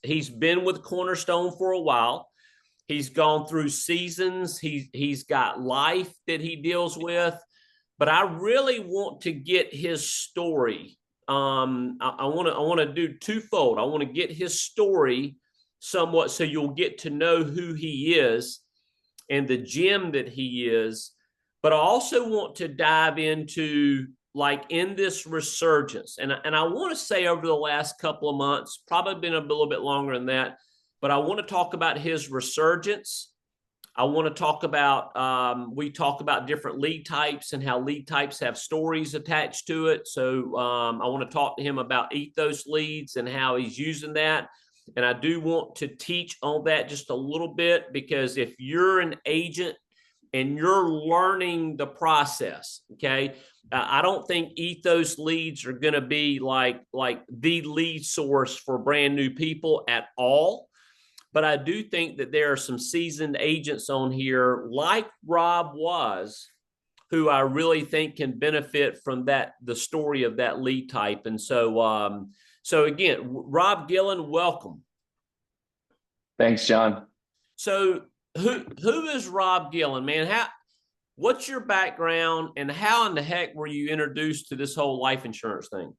he's been with Cornerstone for a while. He's gone through seasons. He's got life that he deals with, but I really want to get his story. I want to do twofold. I want to get his story somewhat so you'll get to know who he is and the gem that he is. But I also want to dive into like in this resurgence. And I want to say over the last couple of months, probably been a little bit longer than that, but I want to talk about his resurgence. I want to talk about, we talk about different lead types and how lead types have stories attached to it. So I want to talk to him about ethos leads and how he's using that. And I do want to teach on that just a little bit, because if you're an agent and you're learning the process, okay, I don't think ethos leads are going to be like the lead source for brand new people at all. But I do think that there are some seasoned agents on here, like Rob was, who I really think can benefit from that, the story of that lead type. And so again, Rob Gillen, welcome. Thanks, John. So who is Rob Gillen, man? What's your background, and how in the heck were you introduced to this whole life insurance thing?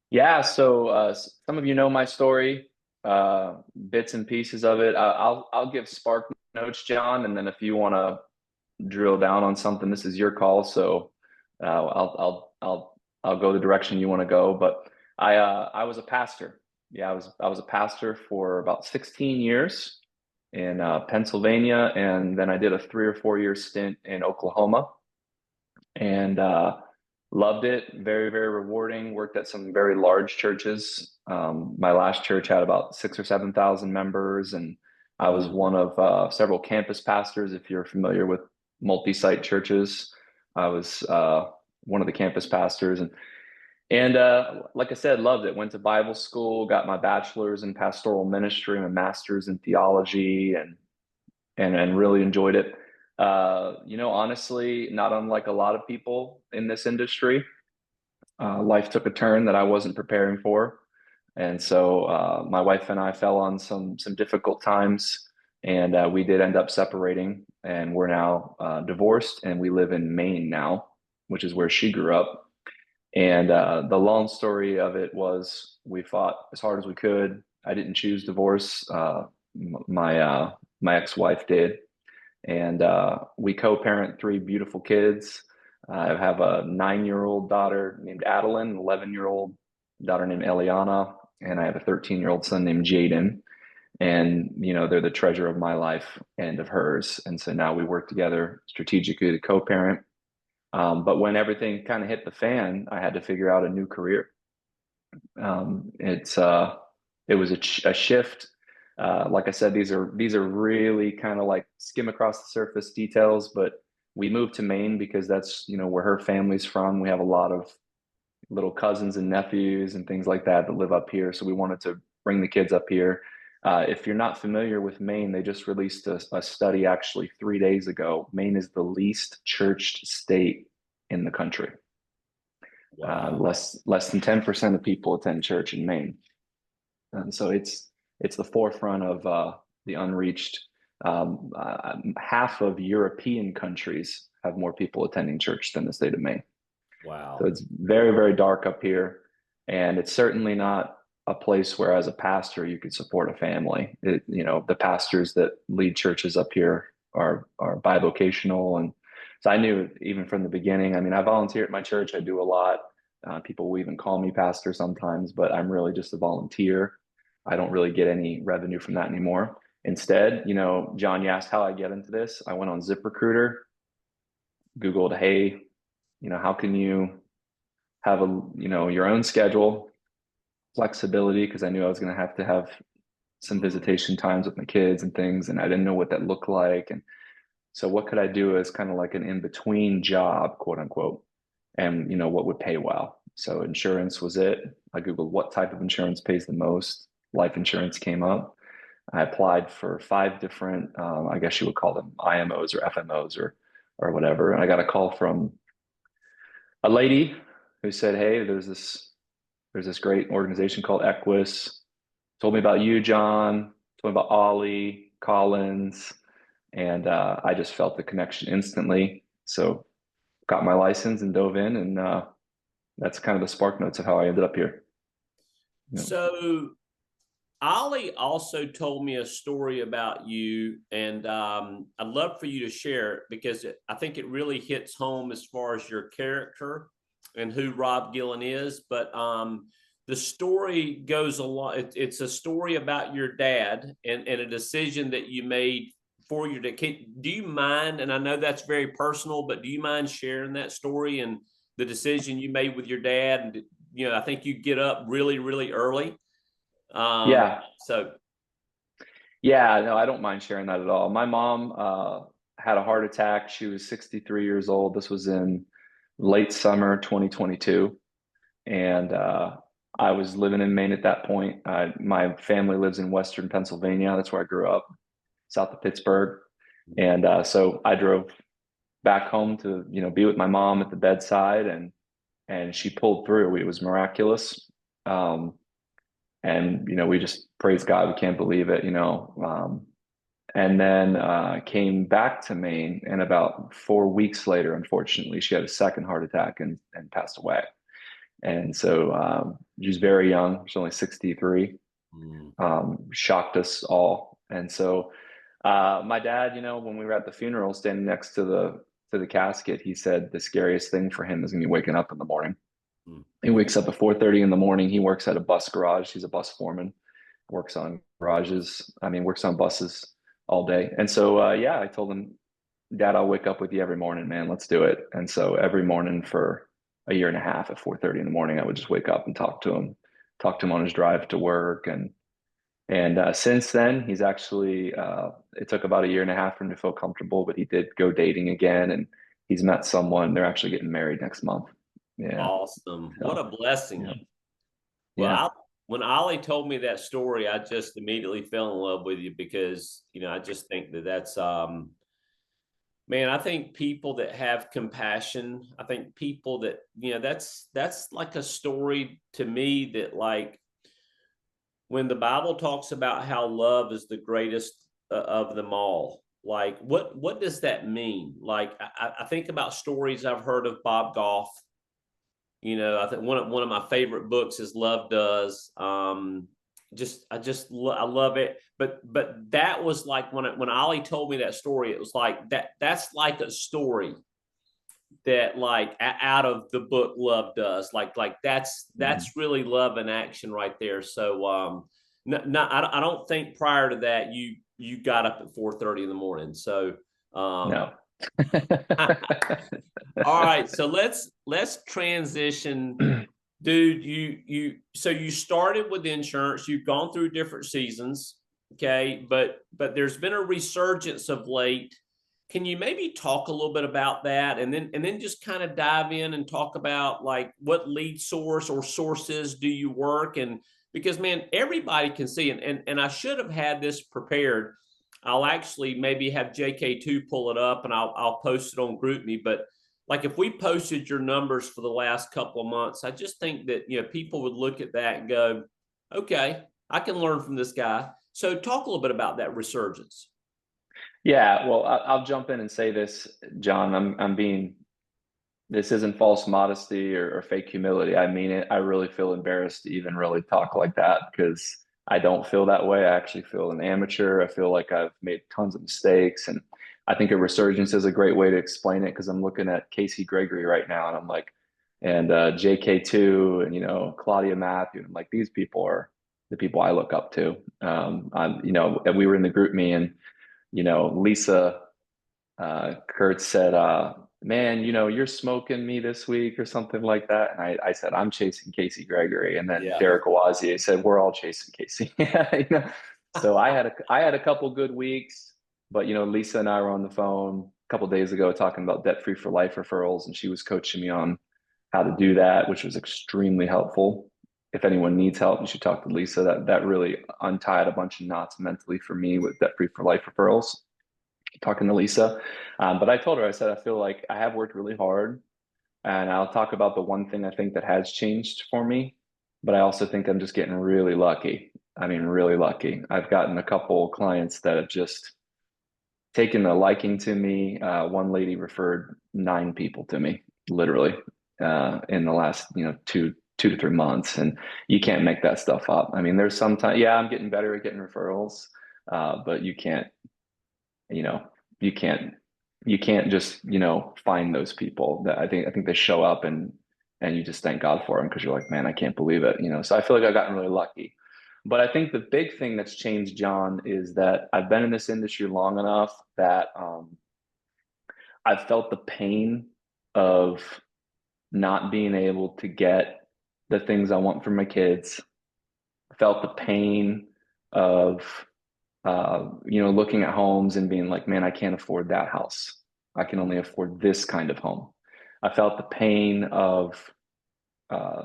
Yeah, so some of you know my story, bits and pieces of it. I'll give spark notes, John, and then if you want to drill down on something, this is your call. So I'll go the direction you want to go. But I was a pastor. Yeah, I was a pastor for about 16 years in Pennsylvania, and then I did a 3 or 4 year stint in Oklahoma, and loved it. Very, very rewarding. Worked at some very large churches. My last church had about 6 or 7 thousand members, and I was Wow. one of several campus pastors. If you're familiar with multi-site churches, I was one of the campus pastors, and like I said, loved it. Went to Bible school, got my bachelor's in pastoral ministry and a master's in theology, and really enjoyed it. Honestly, not unlike a lot of people in this industry, life took a turn that I wasn't preparing for, and so my wife and I fell on some difficult times, and we did end up separating, and we're now divorced, and we live in Maine now, which is where she grew up. And the long story of it was we fought as hard as we could. I didn't choose divorce. My ex-wife did, and we co-parent 3 beautiful kids. I have a 9-year-old daughter named Adeline, an 11-year-old daughter named Eliana, and I have a 13-year-old son named Jaden. And they're the treasure of my life and of hers. And so now we work together strategically to co-parent. But when everything kind of hit the fan, I had to figure out a new career. It was a shift. Like I said, these are really kind of like skim across the surface details, but we moved to Maine because that's where her family's from. We have a lot of little cousins and nephews and things like that live up here, so we wanted to bring the kids up here. If you're not familiar with Maine, they just released a study actually 3 days ago. Maine is the least churched state in the country. Wow. Less than 10% of people attend church in Maine, and so it's the forefront of the unreached. Half of European countries have more people attending church than the state of Maine. So Wow. it's very, very dark up here, and it's certainly not a place where, as a pastor, you could support a family. The pastors that lead churches up here are bivocational, and so I knew even from the beginning. I mean, I volunteer at my church. I do a lot. People will even call me pastor sometimes, but I'm really just a volunteer. I don't really get any revenue from that anymore. Instead, John, you asked how I get into this. I went on ZipRecruiter, Googled, hey, how can you have your own schedule, flexibility, because I knew I was going to have some visitation times with my kids and things, and I didn't know what that looked like. And so what could I do as kind of like an in-between job, quote unquote, and what would pay well. So insurance was it. I Googled what type of insurance pays the most. Life insurance came up. I applied for 5 different, I guess you would call them IMOs or FMOs or whatever. And I got a call from a lady who said, "Hey, there's this great organization called Equus. told me about you, John, told me about Ollie, Collins, and I just felt the connection instantly. So got my license and dove in, and that's kind of the spark notes of how I ended up here. You know. So Ollie also told me a story about you, and I'd love for you to share it because I think it really hits home as far as your character and who Rob Gillen is. But the story goes a lot. It's a story about your dad and a decision that you made for your dad. Do you mind? And I know that's very personal, but do you mind sharing that story and the decision you made with your dad? And I think you get up really, really early. Um, Yeah, so yeah, no, I don't mind sharing that at all. My mom had a heart attack. She was 63 years old. This was in late summer 2022. And I was living in Maine at that point. My family lives in Western Pennsylvania. That's where I grew up, south of Pittsburgh. And so I drove back home to, be with my mom at the bedside, and she pulled through. It was miraculous. And we just praise God. We can't believe it. And then came back to Maine, and about 4 weeks later, unfortunately, she had a second heart attack and passed away. And so she was very young. She's only 63. mm, Shocked us all. And so my dad, when we were at the funeral, standing next to the casket, he said the scariest thing for him is going to be waking up in the morning. mm. He wakes up at 4:30 in the morning. He works at a bus garage. He's a bus foreman, works on garages. I mean, works on buses all day. And so, yeah, I told him, Dad, I'll wake up with you every morning, man. Let's do it. And so every morning for a year and a half at 4:30 in the morning, I would just wake up and talk to him on his drive to work. And since then, he's actually, it took about a year and a half for him to feel comfortable, but he did go dating again, and he's met someone. They're actually getting married next month. Yeah. Awesome. What a So, blessing. yeah. Well, Yeah. when Ollie told me that story, I just immediately fell in love with you because, I just think that that's, man, I think people that have compassion, I think people that, that's like a story to me that, like, when the Bible talks about how love is the greatest of them all, like what does that mean? Like I think about stories I've heard of Bob Goff. I think one of my favorite books is Love Does. I love it. But that was like when Ollie told me that story, it was like that's like a story that like out of the book Love Does. Like Mhm. that's really love in action right there. So I don't think prior to that you got up at 4:30 in the morning. So um No. all right, so let's transition, dude. So you started with insurance, you've gone through different seasons, okay, but there's been a resurgence of late. Can you maybe talk a little bit about that, and then just kind of dive in and talk about like what lead source or sources do you work? And because, man, everybody can see, and I should have had this prepared. I'll actually maybe have JK2 pull it up and I'll post it on GroupMe. But like if we posted your numbers for the last couple of months, I just think that people would look at that and go, okay, I can learn from this guy. So talk a little bit about that resurgence. Yeah, well, I'll jump in and say this, John. I'm being, this isn't false modesty or fake humility. I mean it. I really feel embarrassed to even really talk like that because I don't feel that way. I actually feel an amateur. I feel like I've made tons of mistakes. And I think a resurgence is a great way to explain it because I'm looking at Casey Gregory right now and I'm like, and JK2 and, Claudia Matthew. And I'm like, these people are the people I look up to. We were in the group me and, Lisa Kurtz said, man, you're smoking me this week or something like that. And I said, I'm chasing Casey Gregory. And then Yeah. Derek Owazie said, we're all chasing Casey. So I had a couple good weeks, but Lisa and I were on the phone a couple days ago talking about debt free for life referrals, and she was coaching me on how to do that, which was extremely helpful. If anyone needs help, you should talk to Lisa. That really untied a bunch of knots mentally for me with debt free for life referrals, talking to Lisa. But I told her, I said, I feel like I have worked really hard. And I'll talk about the one thing I think that has changed for me. But I also think I'm just getting really lucky. I mean, really lucky. I've gotten a couple clients that have just taken a liking to me. One lady referred 9 people to me, literally, in the last, 2 to 3 months, and you can't make that stuff up. I mean, there's sometimes, yeah, I'm getting better at getting referrals, but you can't, you know, you can't, you can't just, find those people. That I think they show up, and you just thank God for them because you're like, man, I can't believe it, So I feel like I've gotten really lucky. But I think the big thing that's changed, John, is that I've been in this industry long enough that I've felt the pain of not being able to get the things I want for my kids. I felt the pain of looking at homes and being like, man, I can't afford that house. I can only afford this kind of home. I felt the pain of uh,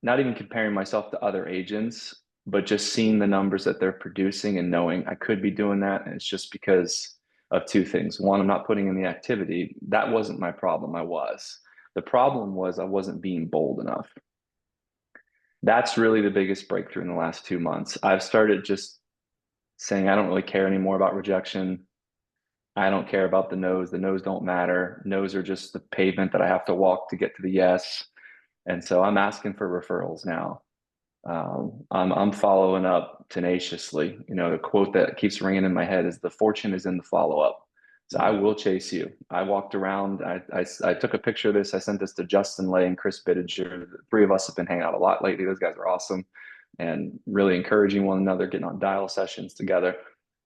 not even comparing myself to other agents, but just seeing the numbers that they're producing and knowing I could be doing that. And it's just because of two things. One, I'm not putting in the activity. That wasn't my problem. I was. The problem was I wasn't being bold enough. That's really the biggest breakthrough in the last 2 months. I've started just saying I don't really care anymore about rejection. I don't care about the no's. The no's don't matter. No's are just the pavement that I have to walk to get to the yes. And so I'm asking for referrals now. I'm following up tenaciously. The quote that keeps ringing in my head is the fortune is in the follow up. So I will chase you. I walked around. I took a picture of this. I sent this to Justin Lay and Chris Bittinger. The three of us have been hanging out a lot lately. Those guys are awesome and really encouraging one another, getting on dial sessions together.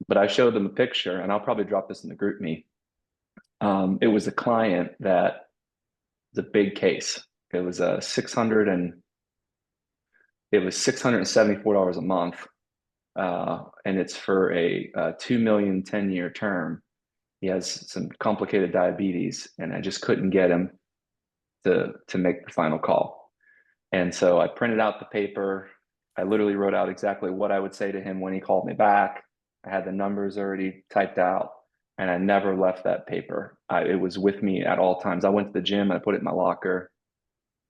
But I showed them a picture, and I'll probably drop this in the group me. It was a client that was a big case. It was a 600 and it was $674 a month, and it's for a 2 million 10-year term. He has some complicated diabetes, and I just couldn't get him to make the final call. And so I printed out the paper. I literally wrote out exactly what I would say to him when he called me back. I had the numbers already typed out, and I never left that paper. It was with me at all times. I went to the gym, I put it in my locker.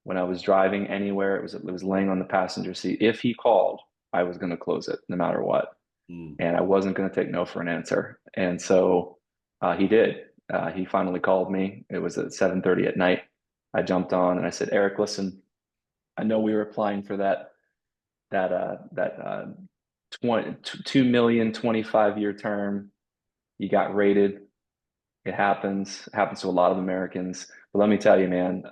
When I was driving anywhere, it was laying on the passenger seat. If he called, I was going to close it no matter what, and I wasn't going to take no for an answer. And so he did. He finally called me. It was at 7:30 at night. I jumped on and I said, Eric, listen, I know we were applying for that 2 million 25-year term. You got rated. It happens to a lot of Americans. But let me tell you, man,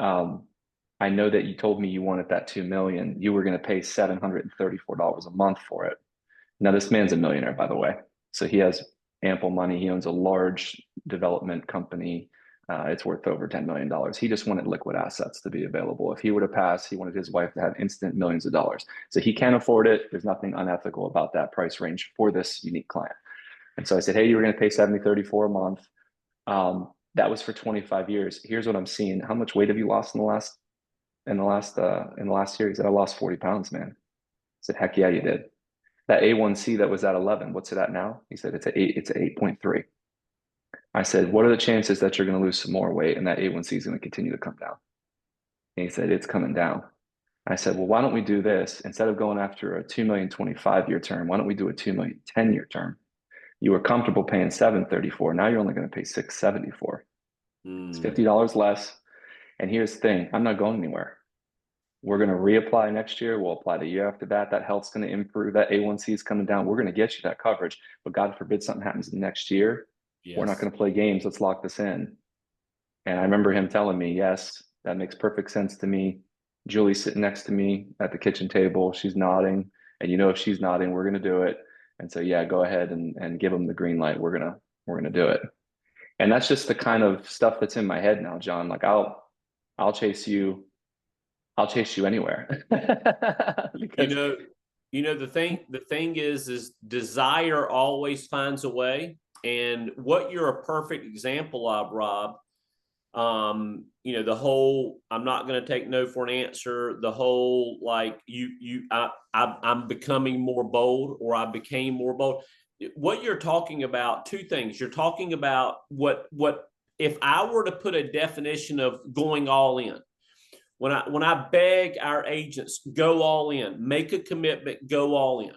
I know that you told me you wanted that 2 million. You were going to pay $734 a month for it. Now, this man's a millionaire, by the way. So he has ample money. He owns a large development company. It's worth over $10 million. He just wanted liquid assets to be available. If he were to pass, he wanted his wife to have instant millions of dollars. So he can't afford it. There's nothing unethical about that price range for this unique client. And so I said, hey, you were going to pay $70.34 a month. That was for 25 years. Here's what I'm seeing. How much weight have you lost in the last year? He said, I lost 40 pounds, man. I said, heck yeah, you did. That A1C that was at 11, what's it at now? He said, it's at 8.3. I said, what are the chances that you're going to lose some more weight and that A1C is going to continue to come down? And he said, it's coming down. I said, well, why don't we do this? Instead of going after a 2 million 25-year term, why don't we do a 2 million 10-year term? You were comfortable paying 734. Now you're only going to pay 674. It's $50 less. And here's the thing, I'm not going anywhere. We're going to reapply next year. We'll apply the year after that. That health's going to improve. That A1C is coming down. We're going to get you that coverage. But God forbid something happens next year. Yes. We're not going to play games. Let's lock this in. And I remember him telling me, yes, that makes perfect sense to me. Julie's sitting next to me at the kitchen table. She's nodding. And if she's nodding, we're going to do it. And so, yeah, go ahead and give them the green light. We're going to do it. And that's just the kind of stuff that's in my head now, John. Like I'll chase you. I'll chase you anywhere. Because... the thing is desire always finds a way. And what you're a perfect example of, Rob, the whole, I'm not going to take no for an answer. The whole, like I'm becoming more bold, or I became more bold. What you're talking about, two things. You're talking about what if I were to put a definition of going all in. When I beg our agents, go all in, make a commitment, go all in.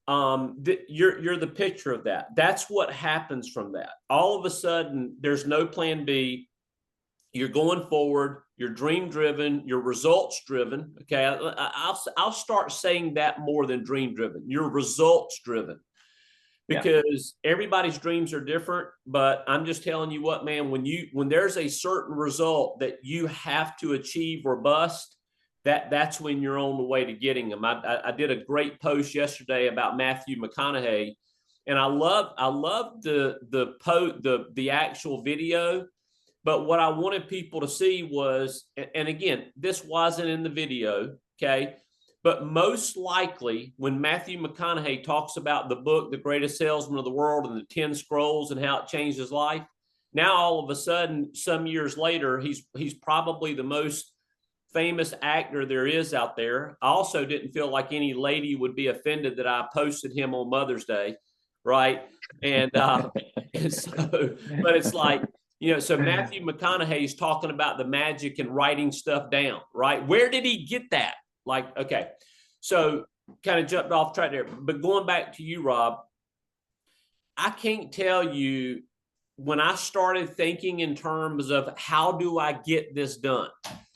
You're the picture of that. That's what happens from that. All of a sudden, there's no plan B. You're going forward. You're dream driven. You're results driven. Okay, I'll start saying that more than dream driven. You're results driven, Yeah. because everybody's dreams are different. But I'm just telling you what, man, when there's a certain result that you have to achieve or bust, that's when you're on the way to getting them. I did a great post yesterday about Matthew McConaughey, and I love the actual video. But what I wanted people to see was, and again, this wasn't in the video, okay? But most likely, when Matthew McConaughey talks about the book, The Greatest Salesman of the World, and the 10 Scrolls and how it changed his life, now all of a sudden, some years later, he's probably the most famous actor there is out there. I also didn't feel like any lady would be offended that I posted him on Mother's Day, right? And so, but it's like, so Matthew McConaughey is talking about the magic and writing stuff down, right? Where did he get that? Like, okay, so kind of jumped off track there, but going back to you, Rob, I can't tell you when I started thinking in terms of how do I get this done?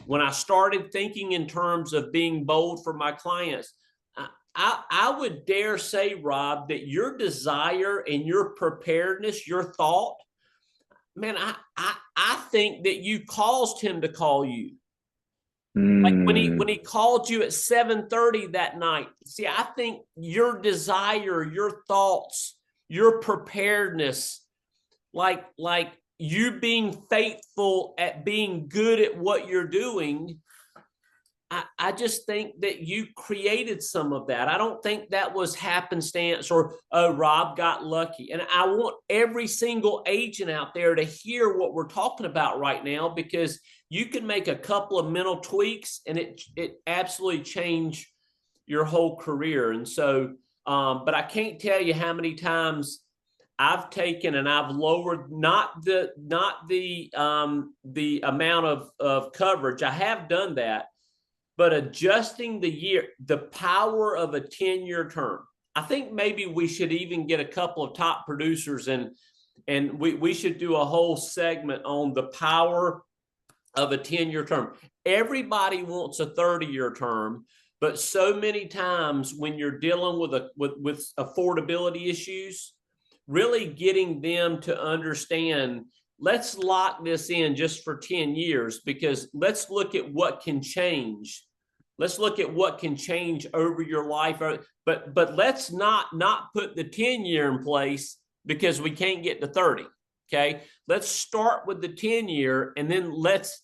When I started thinking in terms of being bold for my clients, I would dare say, Rob, that your desire and your preparedness, your thought, man, I think that you caused him to call you. Like when he called you at 7:30 that night. See, I think your desire, your thoughts, your preparedness, like you being faithful at being good at what you're doing, I just think that you created some of that. I don't think that was happenstance or, oh, Rob got lucky. And I want every single agent out there to hear what we're talking about right now, because you can make a couple of mental tweaks and it absolutely change your whole career. And so, but I can't tell you how many times I've taken and I've lowered not the amount of coverage. I have done that, but adjusting the power of a 10-year term. I think maybe we should even get a couple of top producers and we should do a whole segment on the power of a 10-year term. Everybody wants a 30-year term, but so many times when you're dealing with affordability issues, really getting them to understand, let's lock this in just for 10 years, because let's look at what can change. Let's look at what can change over your life. But let's not put the 10-year in place because we can't get to 30. Okay. Let's start with the 10-year and then let's,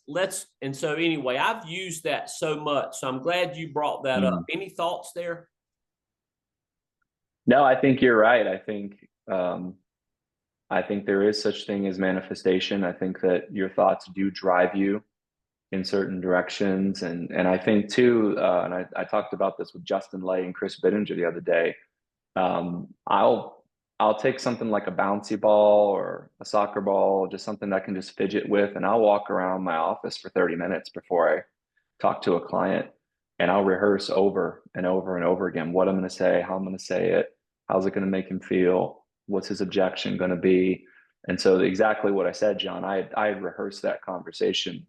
and so anyway, I've used that so much. So I'm glad you brought that up. Any thoughts there? No, I think you're right. I think there is such thing as manifestation. I think that your thoughts do drive you in certain directions. And I think too, and I talked about this with Justin Lay and Chris Bittinger the other day. I'll take something like a bouncy ball or a soccer ball, just something that I can just fidget with, and I'll walk around my office for 30 minutes before I talk to a client, and I'll rehearse over and over and over again what I'm going to say, how I'm going to say it, how's it going to make him feel, what's his objection going to be. And so exactly what I said, John, I rehearsed that conversation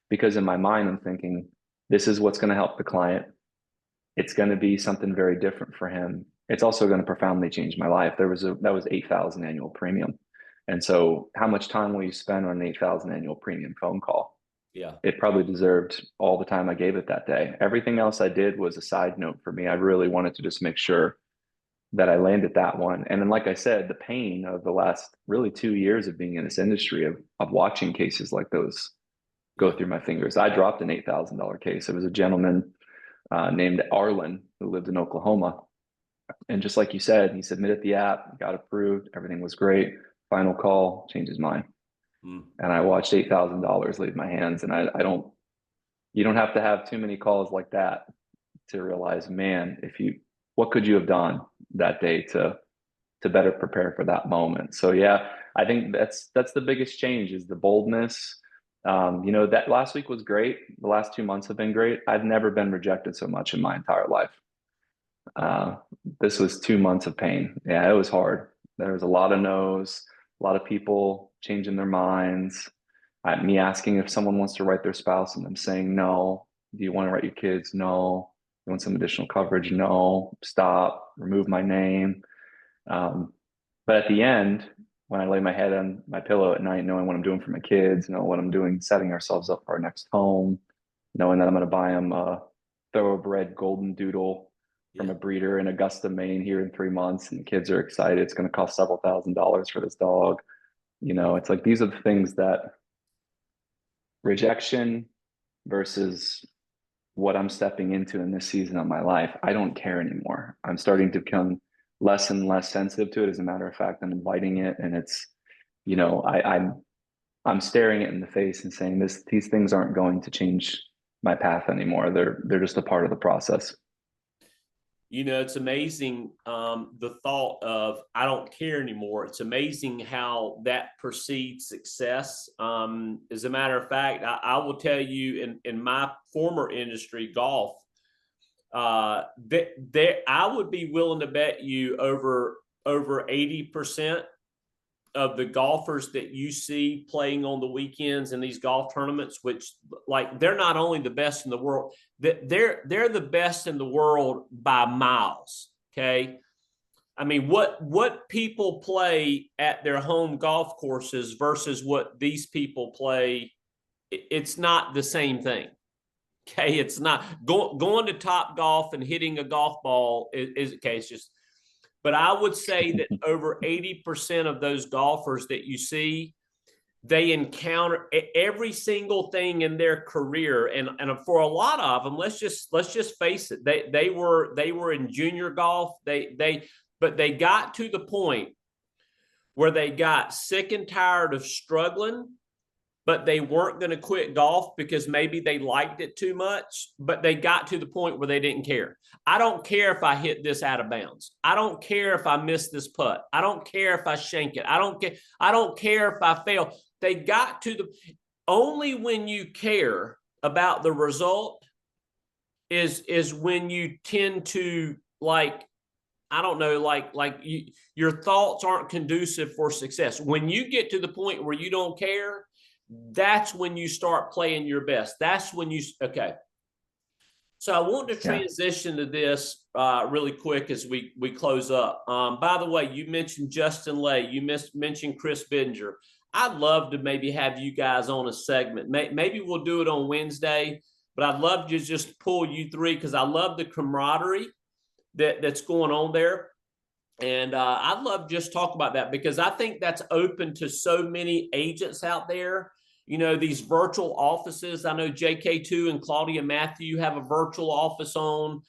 because in my mind, I'm thinking, this is what's going to help the client. It's going to be something very different for him. It's also going to profoundly change my life. That was $8,000 annual premium. And so how much time will you spend on an $8,000 annual premium phone call? Yeah. It probably deserved all the time I gave it that day. Everything else I did was a side note for me. I really wanted to just make sure that I landed that one. And then, like I said, the pain of the last really 2 years of being in this industry of watching cases like those go through my fingers. I dropped an $8,000 case. It was a gentleman named Arlen who lived in Oklahoma. And just like you said, he submitted the app, got approved, everything was great. Final call, changed his mind. And I watched $8,000 leave my hands. And you don't have to have too many calls like that to realize, man, what could you have done that day to better prepare for that moment? So yeah, I think that's the biggest change is the boldness. That last week was great. The last 2 months have been great. I've never been rejected so much in my entire life. Uh, this was 2 months of pain. Yeah, it was hard. There was a lot of no's, a lot of people changing their minds. Me asking if someone wants to write their spouse and them saying no. Do you want to write your kids? No. You want some additional coverage? No. Stop. Remove my name. Um, but at the end, when I lay my head on my pillow at night, knowing what I'm doing for my kids, know what I'm doing, setting ourselves up for our next home, knowing that I'm going to buy them a thoroughbred golden doodle from a breeder in Augusta, Maine here in 3 months, and the kids are excited. It's going to cost several $1,000s for this dog. It's like these are the things that rejection versus what I'm stepping into in this season of my life. I don't care anymore. I'm starting to become less and less sensitive to it. As a matter of fact, I'm inviting it, and it's, I'm staring it in the face and saying these things aren't going to change my path anymore. They're just a part of the process. It's amazing, the thought of I don't care anymore. It's amazing how that precedes success. As a matter of fact, I will tell you in my former industry, golf, that I would be willing to bet you over 80% of the golfers that you see playing on the weekends in these golf tournaments, which, like, they're not only the best in the world, they're the best in the world by miles. Okay. I mean, what people play at their home golf courses versus what these people play, it's not the same thing. Okay. It's not going to Top Golf and hitting a golf ball is okay. It's just, but I would say that over 80% of those golfers that you see, they encounter every single thing in their career. And for a lot of them, let's just face it, they were in junior golf. But they got to the point where they got sick and tired of struggling, but they weren't going to quit golf because maybe they liked it too much, but they got to the point where they didn't care. I don't care if I hit this out of bounds. I don't care if I miss this putt. I don't care if I shank it. I don't care if I fail. They got to the only when you care about the result is when you tend to, like, I don't know, your thoughts aren't conducive for success. When you get to the point where you don't care, that's when you start playing your best. That's when okay. So I want to transition to this really quick as we close up. By the way, you mentioned Justin Lay. You mentioned Chris Bidinger. I'd love to maybe have you guys on a segment. Maybe we'll do it on Wednesday, but I'd love to just pull you three because I love the camaraderie that's going on there. And I'd love to just talk about that because I think that's open to so many agents out there. These virtual offices. I know JK2 and Claudia Matthew have a virtual office on.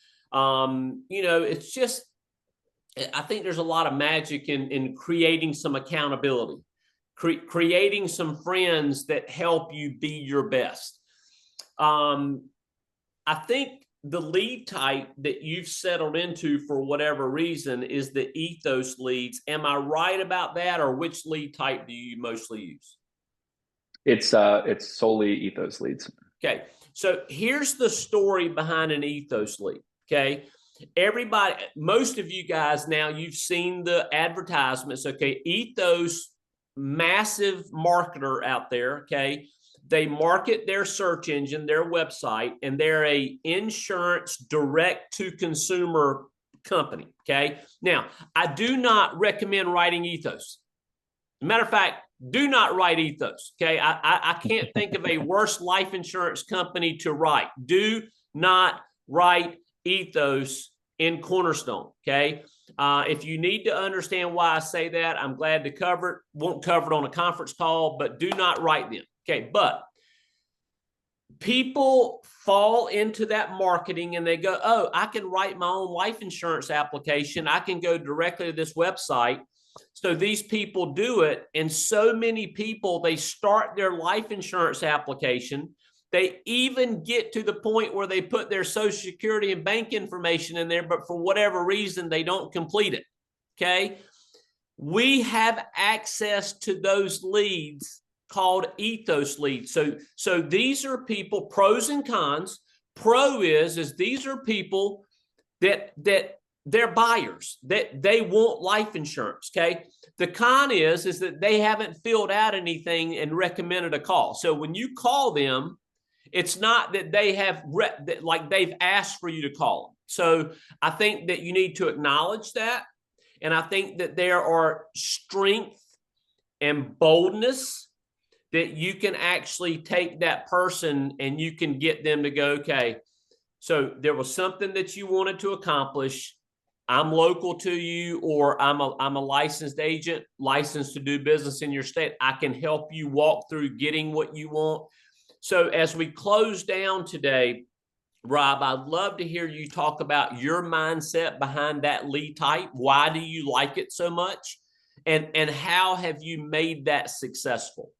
It's just, I think there's a lot of magic in creating some accountability, creating some friends that help you be your best. I think the lead type that you've settled into for whatever reason is the ethos leads. Am I right about that, or which lead type do you mostly use? It's solely ethos leads. Okay. So here's the story behind an ethos lead. Okay. Everybody, most of you guys now, you've seen the advertisements. Okay. Ethos, massive marketer out there. Okay. They market their search engine, their website, and they're a insurance direct to consumer company. Okay. Now, I do not recommend writing Ethos. As a matter of fact, do not write Ethos. Okay. I can't think of a worse life insurance company to write. Do not write Ethos in Cornerstone. Okay. If you need to understand why I say that, I'm glad to cover it. Won't cover it on a conference call, but do not write them. Okay. But people fall into that marketing and they go, oh, I can write my own life insurance application. I can go directly to this website. So these people do it. And so many people, they start their life insurance application. They even get to the point where they put their Social Security and bank information in there, but for whatever reason, they don't complete it. Okay. We have access to those leads called ethos leads. So these are people, pros and cons. Pro is these are people that they're buyers that they want life insurance. Okay. The con is that they haven't filled out anything and recommended a call. So when you call them, it's not that they have like they've asked for you to call them. So I think that you need to acknowledge that. And I think that there are strength and boldness that you can actually take that person and you can get them to go, okay, so there was something that you wanted to accomplish. I'm local to you, or I'm a licensed agent, licensed to do business in your state. I can help you walk through getting what you want. So as we close down today, Rob, I'd love to hear you talk about your mindset behind that lead type. Why do you like it so much? And how have you made that successful?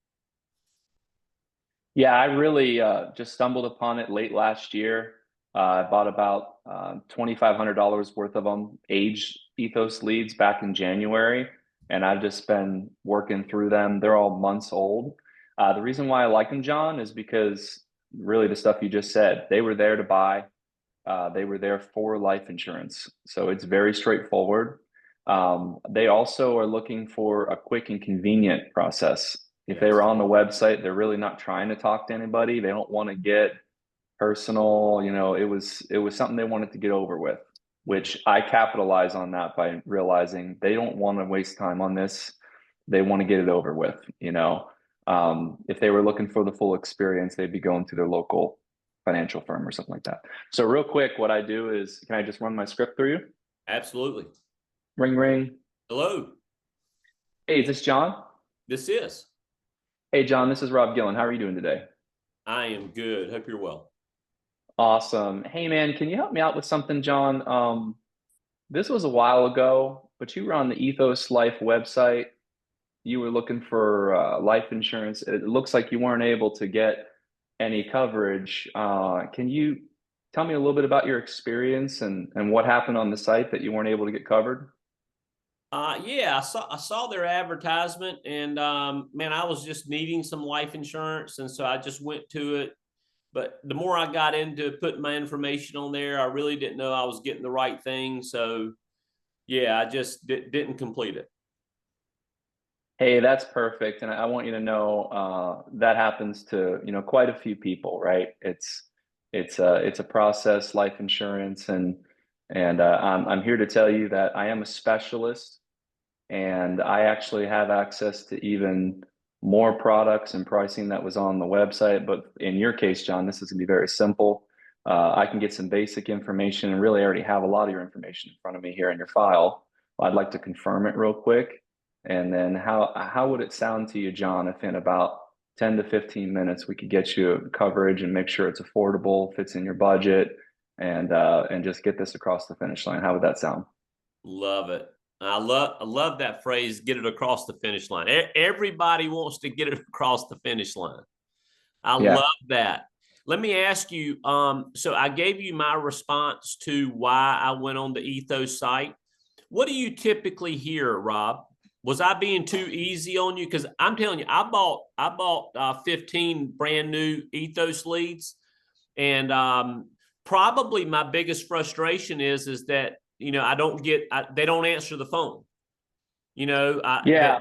Yeah, I really just stumbled upon it late last year. I bought about $2,500 worth of them, age ethos leads back in January, and I've just been working through them. They're all months old. The reason why I like them, John, is because really the stuff you just said, they were there to buy. They were there for life insurance. So it's very straightforward. They also are looking for a quick and convenient process. If they Yes. were on the website, they're really not trying to talk to anybody. They don't want to get personal. It was something they wanted to get over with, which I capitalize on that by realizing they don't want to waste time on this. They want to get it over with. If they were looking for the full experience, they'd be going to their local financial firm or something like that. So real quick, what I do is, can I just run my script through you? Absolutely. Ring, ring. Hello, Hey, is this John? this is. Hey, John, this is Rob Gillen. How are you doing today? I am good. Hope you're well. Awesome. Hey, man, can you help me out with something, John? This was a while ago, but you were on the Ethos Life website. You were looking for life insurance. It looks like you weren't able to get any coverage. Can you tell me a little bit about your experience and what happened on the site that you weren't able to get covered? Yeah, I saw their advertisement, and man, I was just needing some life insurance, and so I just went to it. But the more I got into putting my information on there, I really didn't know I was getting the right thing. So yeah, I just didn't complete it. Hey, that's perfect. And I want you to know that happens to, quite a few people, right? It's a process, life insurance, and I'm here to tell you that I am a specialist, and I actually have access to even more products and pricing that was on the website. But in your case, John, this is going to be very simple. I can get some basic information and really already have a lot of your information in front of me here in your file. I'd like to confirm it real quick. And then how would it sound to you, John, if in about 10 to 15 minutes we could get you coverage and make sure it's affordable, fits in your budget, and just get this across the finish line? How would that sound? Love it. I love that phrase, get it across the finish line. Everybody wants to get it across the finish line. I Yeah. love that. Let me ask you, so I gave you my response to why I went on the Ethos site. What do you typically hear, Rob? Was I being too easy on you? Because I'm telling you, I bought 15 brand new Ethos leads, and probably my biggest frustration is that I don't get they don't answer the phone. Yeah.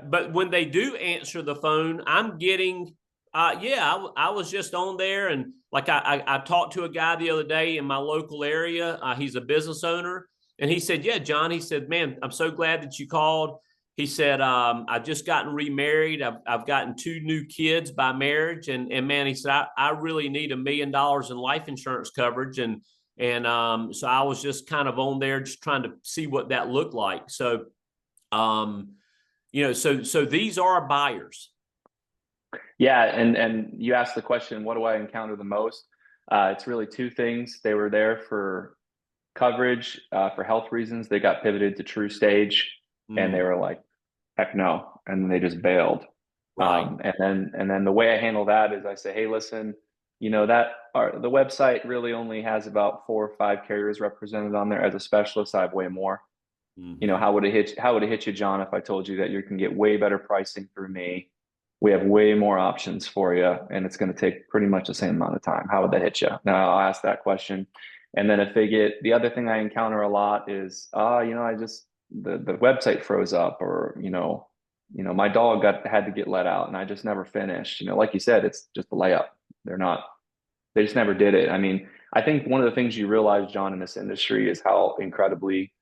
But when they do answer the phone, I'm getting yeah, I was just on there, and like I talked to a guy the other day in my local area. He's a business owner, and he said, "Yeah, John," he said, "Man, I'm so glad that you called." He said, "I've just gotten remarried. I've gotten two new kids by marriage, and man," he said, I really need $1 million in life insurance coverage, and so I was just kind of on there just trying to see what that looked like. So um, so these are buyers. Yeah, and you asked the question, what do I encounter the most? It's really two things. They were there for coverage, for health reasons. They got pivoted to True Stage, and they Mm, were like, heck no, and then they just bailed. right. And then the way I handle that is I say, hey, listen, the website really only has about 4 or 5 carriers represented on there. As a specialist, I have way more. Hmm. How would it hit you, John, if I told you that you can get way better pricing through me? We have way more options for you, and it's going to take pretty much the same amount of time. How would that hit you? Now I'll ask that question. And then if they get, the other thing I encounter a lot is, I just, the website froze up, or, my dog had to get let out and I just never finished. Like you said, it's just a layup. They're not, they just never did it. I mean, I think one of the things you realize, John, in this industry is how incredibly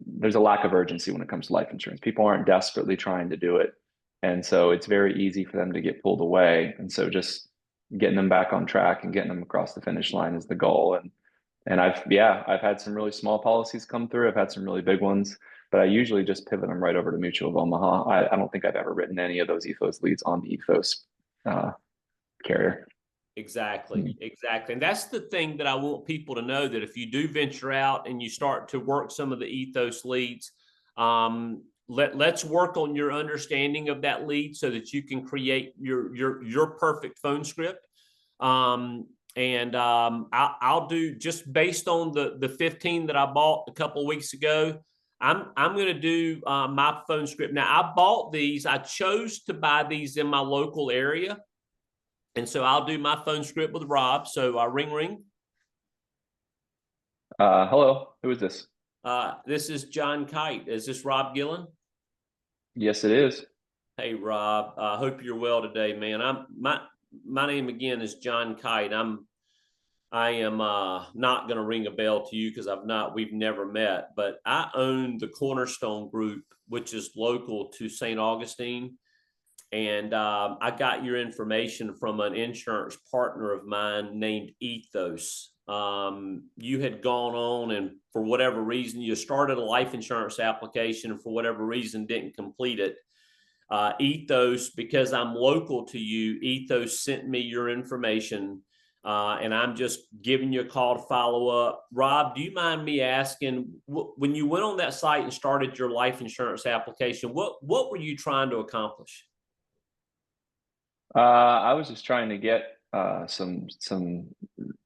there's a lack of urgency when it comes to life insurance. People aren't desperately trying to do it. And so it's very easy for them to get pulled away. And so just getting them back on track and getting them across the finish line is the goal. And I've had some really small policies come through. I've had some really big ones, but I usually just pivot them right over to Mutual of Omaha. I don't think I've ever written any of those Ethos leads on the Ethos uh, carrier. Exactly, exactly. And that's the thing that I want people to know, that if you do venture out and you start to work some of the Ethos leads, let's work on your understanding of that lead so that you can create your perfect phone script. I'll do, just based on the 15 that I bought a couple of weeks ago. I'm going to do my phone script. Now, I bought these. I chose to buy these in my local area. And so I'll do my phone script with Rob. So ring, ring. Hello, who is this? This is John Kite. Is this Rob Gillen? Yes, it is. Hey, Rob. I hope you're well today, man. My name again is John Kite. I am not going to ring a bell to you because we've never met, but I own the Cornerstone Group, which is local to St. Augustine. And I got your information from an insurance partner of mine named Ethos. You had gone on, and for whatever reason, you started a life insurance application, and for whatever reason, didn't complete it. Ethos, because I'm local to you, Ethos sent me your information, and I'm just giving you a call to follow up. Rob, do you mind me asking, when you went on that site and started your life insurance application, what were you trying to accomplish? I was just trying to get some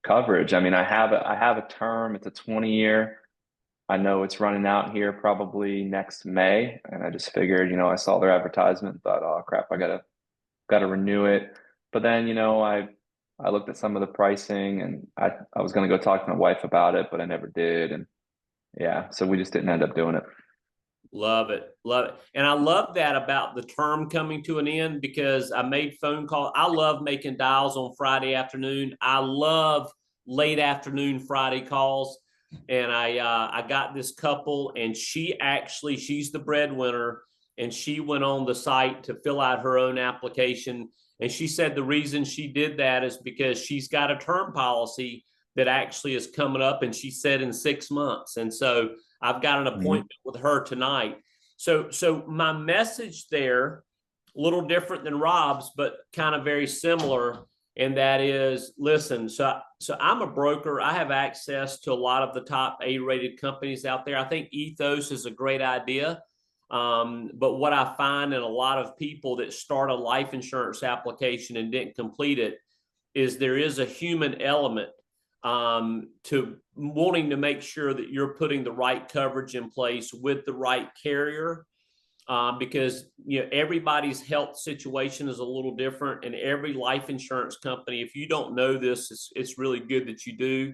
coverage. I mean, I have a term. It's a 20-year. I know it's running out here probably next May, and I just figured, I saw their advertisement, thought, oh crap, I gotta renew it. But then, I looked at some of the pricing, and I was gonna go talk to my wife about it, but I never did. And yeah, so we just didn't end up doing it. Love it. Love it. And I love that about the term coming to an end, because I made phone calls. I love making dials on Friday afternoon. I love late afternoon Friday calls. And I got this couple, and she's the breadwinner, and she went on the site to fill out her own application. And she said the reason she did that is because she's got a term policy that actually is coming up, and she said in 6 months. And so I've got an Mhm. appointment with her tonight. So my message there, a little different than Rob's, but kind of very similar. And that is, listen, so I'm a broker. I have access to a lot of the top A-rated companies out there. I think Ethos is a great idea. But what I find in a lot of people that start a life insurance application and didn't complete it is there is a human element to wanting to make sure that you're putting the right coverage in place with the right carrier, because everybody's health situation is a little different, and every life insurance company, if you don't know this, it's really good that you do,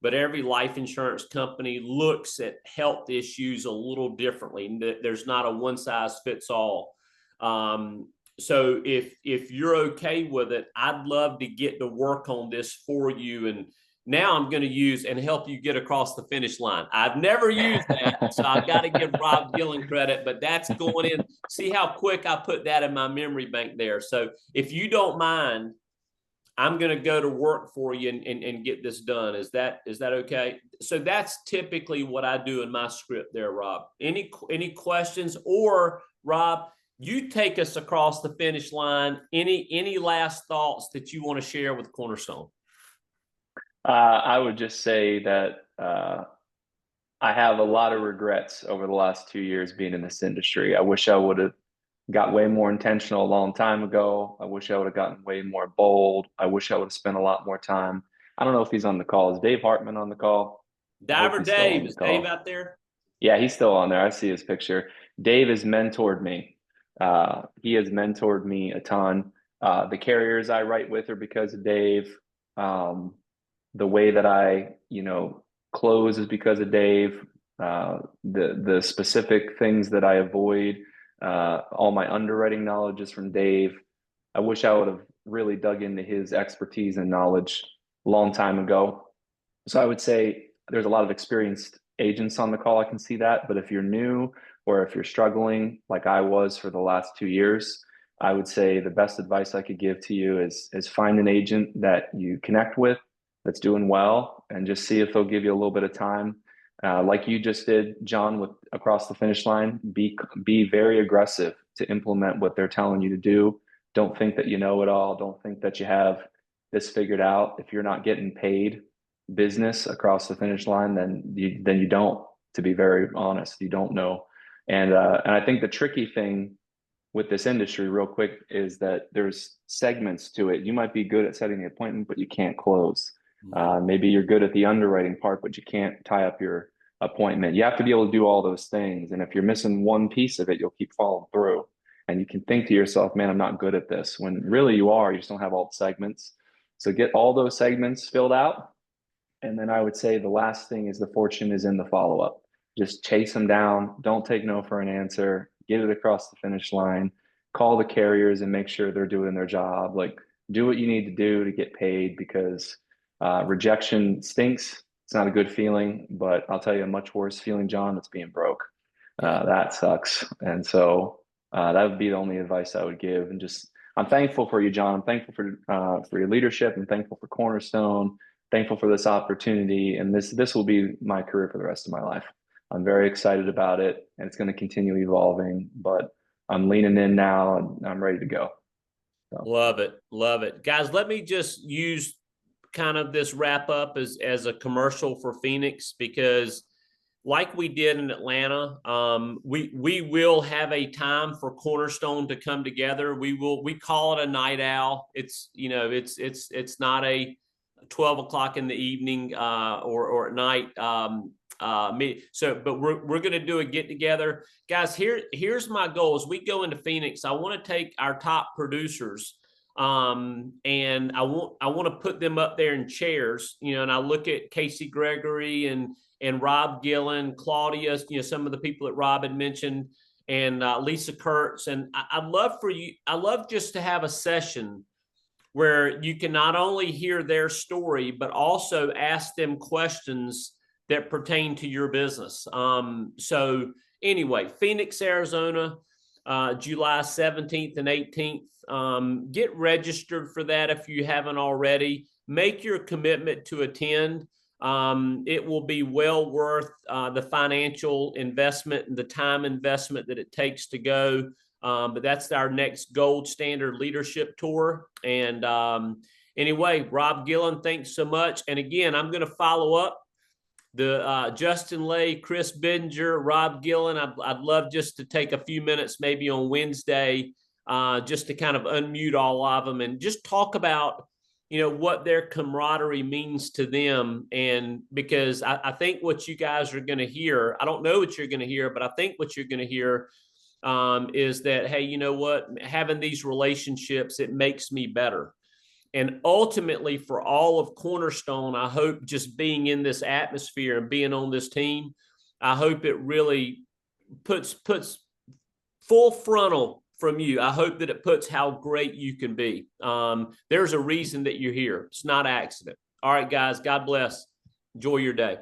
but every life insurance company looks at health issues a little differently. There's not a one size fits all. So if you're okay with it, I'd love to get to work on this for you. And now I'm going to use and help you get across the finish line. I've never used that, so I've got to give Rob Gillen credit, but that's going in. See how quick I put that in my memory bank there. So if you don't mind, I'm going to go to work for you and get this done. Is that okay? So that's typically what I do in my script there, Rob. Any questions? Or Rob, you take us across the finish line. Any last thoughts that you want to share with Cornerstone? I would just say that I have a lot of regrets over the last 2 years being in this industry. I wish I would have got way more intentional a long time ago. I wish I would have gotten way more bold. I wish I would have spent a lot more time. I don't know if he's on the call. Is Dave Hartman on the call? I hope Diver he's still Dave, on the is Dave call. out there? Yeah, he's still on there. I see his picture. Dave has mentored me. He has mentored me a ton. The carriers I write with are because of Dave. Um, the way that I, close is because of Dave. The specific things that I avoid, all my underwriting knowledge is from Dave. I wish I would have really dug into his expertise and knowledge a long time ago. So I would say there's a lot of experienced agents on the call. I can see that. But if you're new or if you're struggling like I was for the last 2 years, I would say the best advice I could give to you is find an agent that you connect with that's doing well and just see if they'll give you a little bit of time. Like you just did, John, with Across the Finish Line, be very aggressive to implement what they're telling you to do. Don't think that you know it all. Don't think that you have this figured out. If you're not getting paid business across the finish line, then you don't. To be very honest, you don't know. And I think the tricky thing with this industry, real quick, is that there's segments to it. You might be good at setting the appointment, but you can't close. Maybe you're good at the underwriting part, but you can't tie up your appointment. You have to be able to do all those things. And if you're missing one piece of it, you'll keep falling through. And you can think to yourself, man, I'm not good at this. When really you are, you just don't have all the segments. So get all those segments filled out. And then I would say the last thing is the fortune is in the follow-up. Just chase them down. Don't take no for an answer. Get it across the finish line. Call the carriers and make sure they're doing their job. Like, do what you need to do to get paid, because rejection stinks. It's not a good feeling, but I'll tell you a much worse feeling, John, that's being broke. That sucks. And so that would be the only advice I would give. And just, I'm thankful for you, John. I'm thankful for your leadership. I'm thankful for Cornerstone. Thankful for this opportunity, and this will be my career for the rest of my life. I'm very excited about it, and it's going to continue evolving, but I'm leaning in now and I'm ready to go. So. Love it, guys. Let me just use kind of this wrap up as a commercial for Phoenix, because like we did in Atlanta, we will have a time for Cornerstone to come together. We call it a night owl. It's it's not a 12 o'clock in the evening or at night. But we're going to do a get together, guys. Here's my goal. As we go into Phoenix, I want to take our top producers, and I want to put them up there in chairs, and I look at Casey Gregory and Rob Gillen, Claudia, some of the people that Rob had mentioned, and Lisa Kurtz. And I'd love just to have a session where you can not only hear their story, but also ask them questions that pertain to your business. So anyway, Phoenix, Arizona, July 17th and 18th. Get registered for that if you haven't already. Make your commitment to attend. It will be well worth the financial investment and the time investment that it takes to go. But that's our next Gold Standard Leadership Tour. And anyway, Rob Gillen, thanks so much. And again, I'm going to follow up the Justin Lay, Chris Bidinger, Rob Gillen. I'd love just to take a few minutes maybe on Wednesday just to kind of unmute all of them and just talk about, what their camaraderie means to them. And because I think what you guys are going to hear, I don't know what you're going to hear, but I think what you're going to hear is that, hey, you know what, having these relationships, it makes me better. And ultimately for all of Cornerstone, I hope just being in this atmosphere and being on this team, I hope it really puts full frontal from you. I hope that it puts how great you can be. There's a reason that you're here. It's not accident. All right, guys, God bless. Enjoy your day.